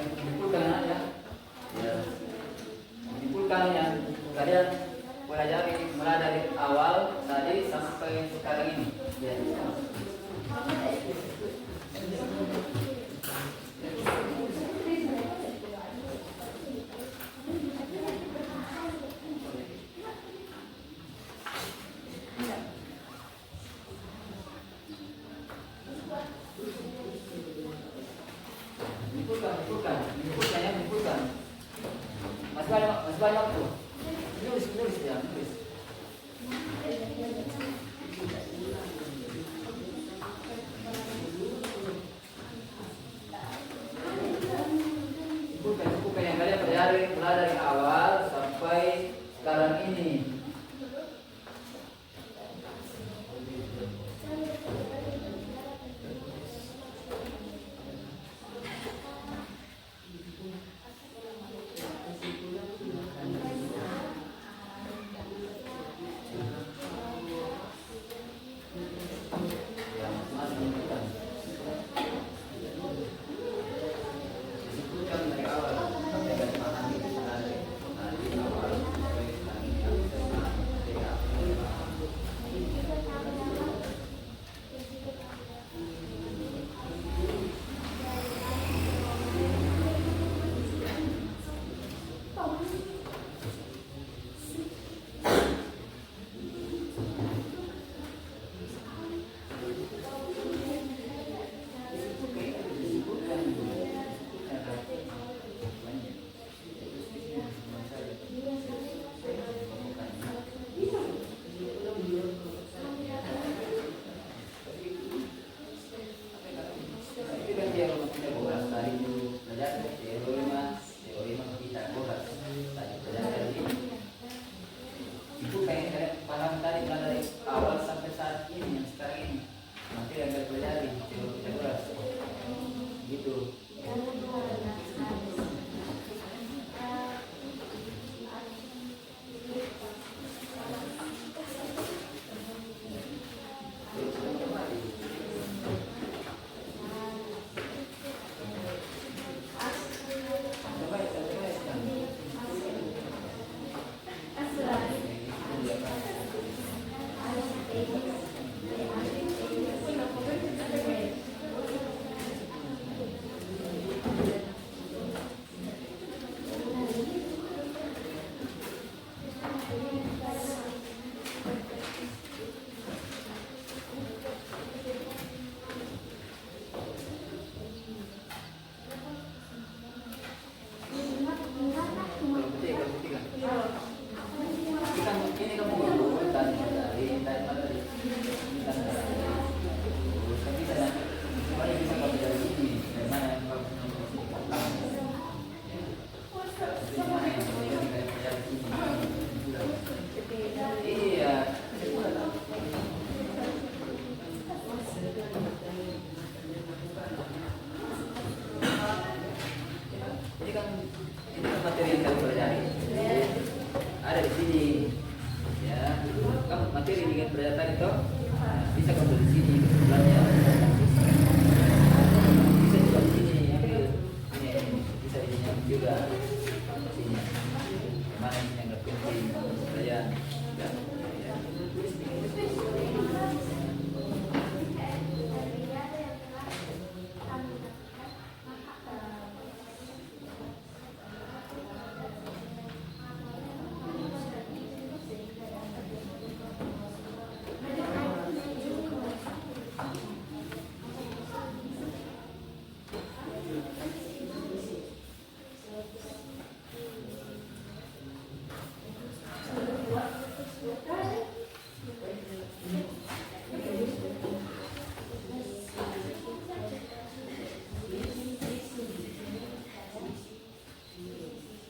Menyimpulkan aja. Ya, menyimpulkan yang kalian pelajari mulai dari awal tadi sampai sekarang ini. Ya. Menyimpulkan. Masih banyak tuh. Nulis ya, nulis. Bukan yang kalian pelajari mulai dari awal sampai sekarang ini. Ini kamu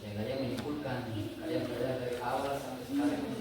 Yang kalian menyimpulkan, kalian belajar dari awal sampai sekarang.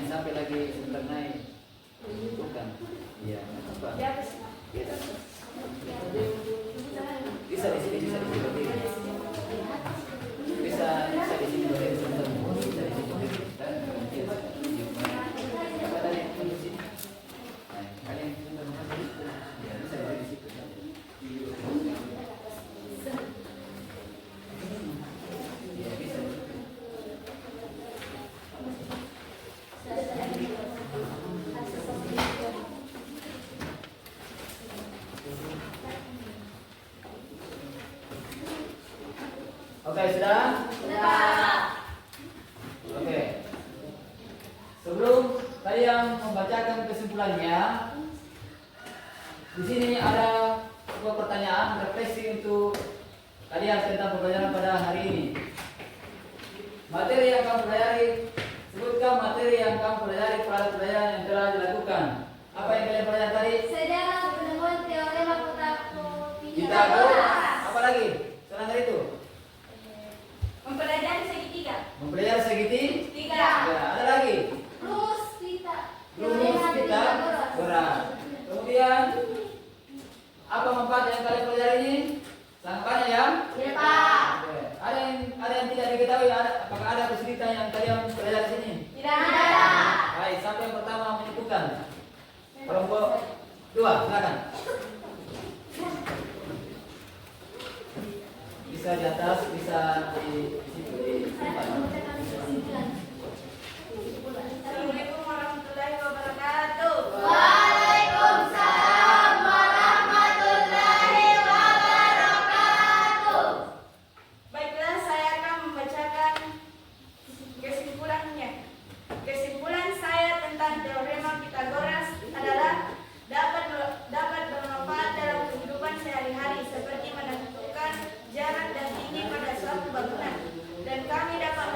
Sampai lagi sebentar naik, bukan? Iya, apa? Bisa di sini, bisa di sini berdiri. Bisa di sini berdiri sebentar. Bisa di sini berdiri. Apa tadi? Di sini. Nah, kalian sebentar masih. Ya, bisa berdiri di situ. Ya, bisa. Oke, sudah? Oke. Sebelum kalian membacakan kesimpulannya, di sini ada sebuah pertanyaan refleksi untuk kalian tentang pembelajaran pada hari ini. Materi yang kamu pelajari, sebutkan materi yang kamu pelajari pada pelajaran yang telah dilakukan. Apa yang kalian pelajari tadi? Sejarah penemuan teorema Pythagoras. Apa lagi? Selain dari itu? Mempelajari segitiga. Mempelajari segitiga. Tiga. Ya, ada lagi? Rumus kita. Rumus kita berat. Kemudian apa manfaat yang kalian pelajari ini? Sangkanya ya? Ya, Pak. Oke. Ada yang tidak diketahui? Apakah ada kesulitan yang kalian pelajari di sini? Tidak ada. Baik, siapa yang pertama menyebutkan? Kelompok 2, silakan. Bisa di atas, bisa di situ di tempat. Assalamualaikum warahmatullahi wabarakatuh. Waalaikumsalam warahmatullahi wabarakatuh. Baiklah, saya akan membacakan kesimpulannya. Kesimpulan saya tentang teorema Pythagoras adalah dapat bermanfaat dalam kehidupan sehari-hari seperti menentukan jarak dan tinggi pada suatu bangunan, dan kami dapat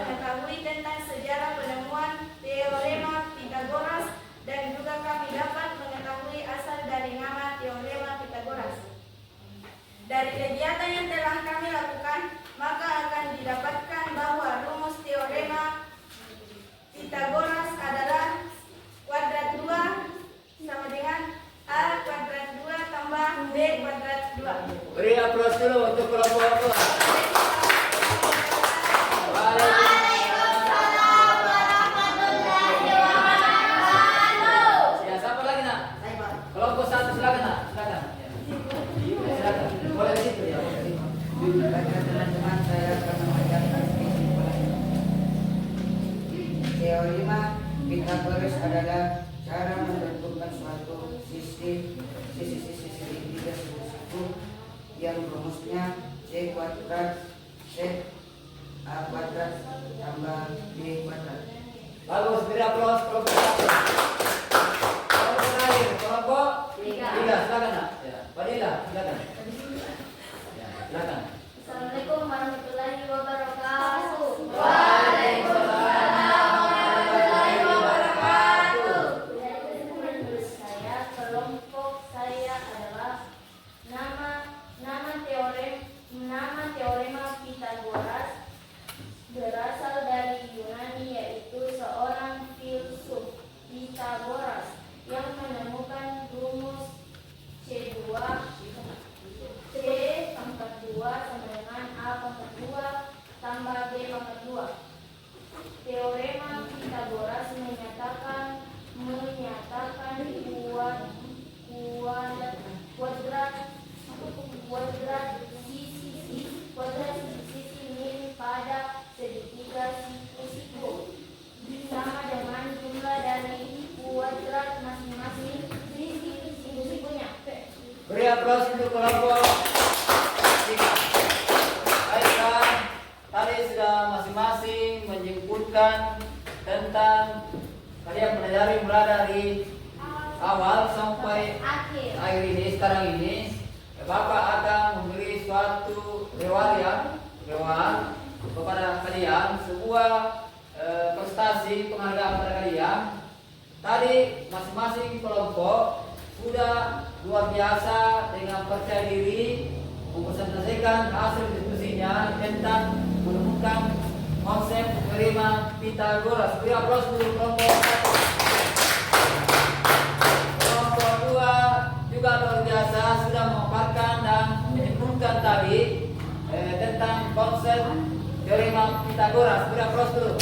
adalah cara menentukan suatu sisi segitiga itu yang rumusnya C kuadrat Z A kuadrat tambah B kuadrat. Bagus, beri aplaus kelompok satu. Kelompok terakhir, kelompok tiga. Silakan nak. Ya, Fadila, silakan. Ya, silakan. Assalamualaikum warahmatullahi wabarakatuh. Menurut saya, kelompok saya adalah nama teorema Pythagoras berasal dari Yunani, yaitu seorang filsuf Pythagoras yang menemukan rumus C2 C pangkat 2 sama dengan A pangkat 2 tambah B pangkat 2. Teorema Pythagoras menyatakan kuadrat sisi miring pada segitiga siku sama dengan jumlah dari kuadrat masing-masing sisi-sikunya. Beri aplaus untuk kelompok tiga. Baiklah, tadi sudah masing-masing menyimpulkan tentang kalian pelajari mulai dari awal sampai akhir ini. Sekarang ini Bapak akan memberi suatu reward kepada kalian, sebuah prestasi penghargaan pada kalian. Tadi masing-masing kelompok sudah luar biasa dengan percaya diri mempresentasikan hasil diskusinya tentang menemukan konsep teorema Pythagoras. Beri aplaus untuk kelompok satu. Kelompok dua juga luar biasa sudah memaparkan dan menyebutkan tadi tentang konsep teorema Pythagoras. Beri aplaus dulu.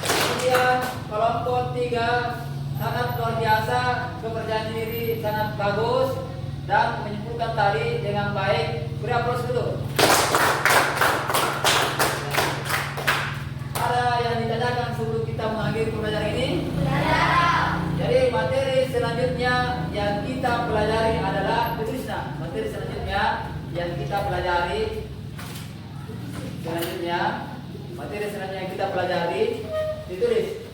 Kemudian kelompok tiga sangat luar biasa, kepercayaan diri sangat bagus dan menyebutkan tadi dengan baik. Beri aplaus dulu. Ada yang ditanyakan sebelum kita mengakhiri pembelajaran ini? Jadi materi selanjutnya yang kita pelajari adalah tulisnya. Materi selanjutnya yang kita pelajari ditulis.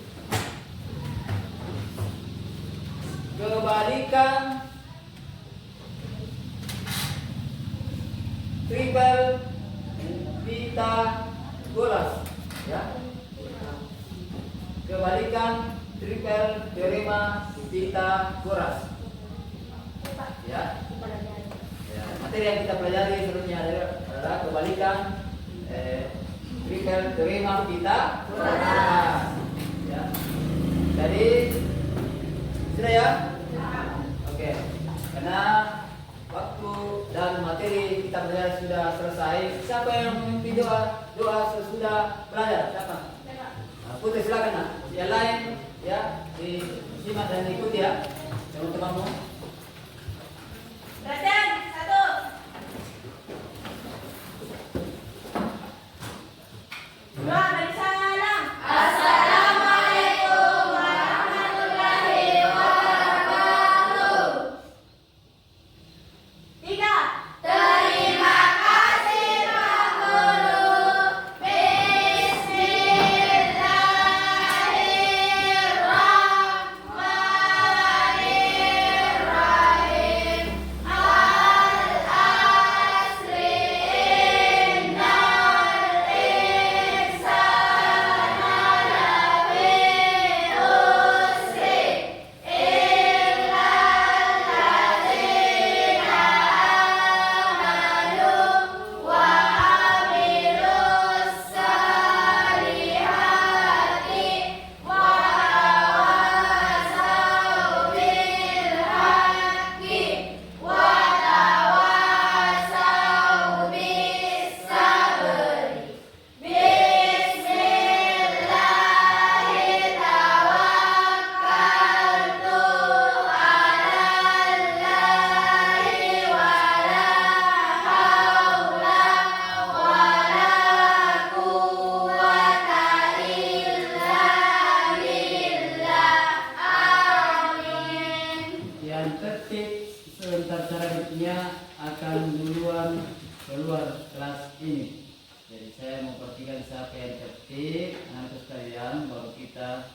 Kebalikan triple Pythagoras, ya. Kebalikan triple teorema Pythagoras, ya. Materi yang kita pelajari sebelumnya adalah kebalikan triple teorema Pythagoras, ya. Jadi sudah ya? Oke. Karena waktu dan materi kita belajar sudah selesai. Siapa yang memimpin doa sesudah belajar? Siapa? Putri, silakan nak. Yang lain ya disimak dan ikuti ya teman-temanmu. Raden, satu. Dua, dari salam. Assalamualaikum warahmatullahi wabarakatuh. Tiga. Terima kasih Pak Guru. Bismillahirrahmanirrahim. ini. Jadi saya mau perhatikan siapa yang tertib, anak sekalian, baru kita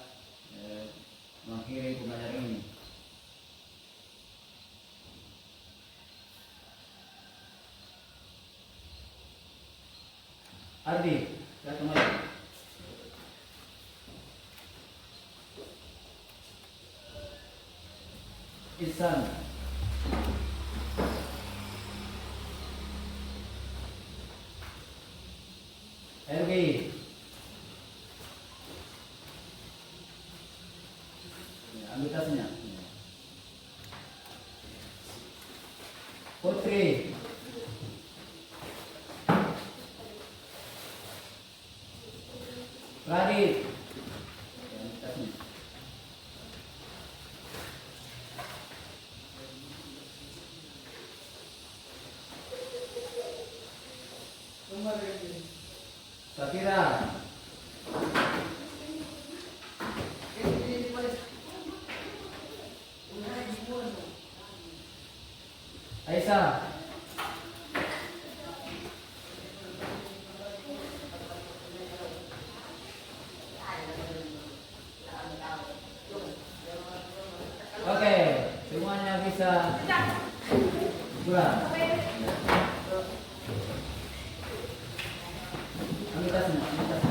mengakhiri pembelajaran ini. Ardi, kita kembali. Ihsan. Erwi. Ya, ambil tasnya. Putri. Radit. Ya, ambil tasnya. Safira. Aisyah. Oke, semuanya bisa pulang. Ambil tasnya, ambil tasnya.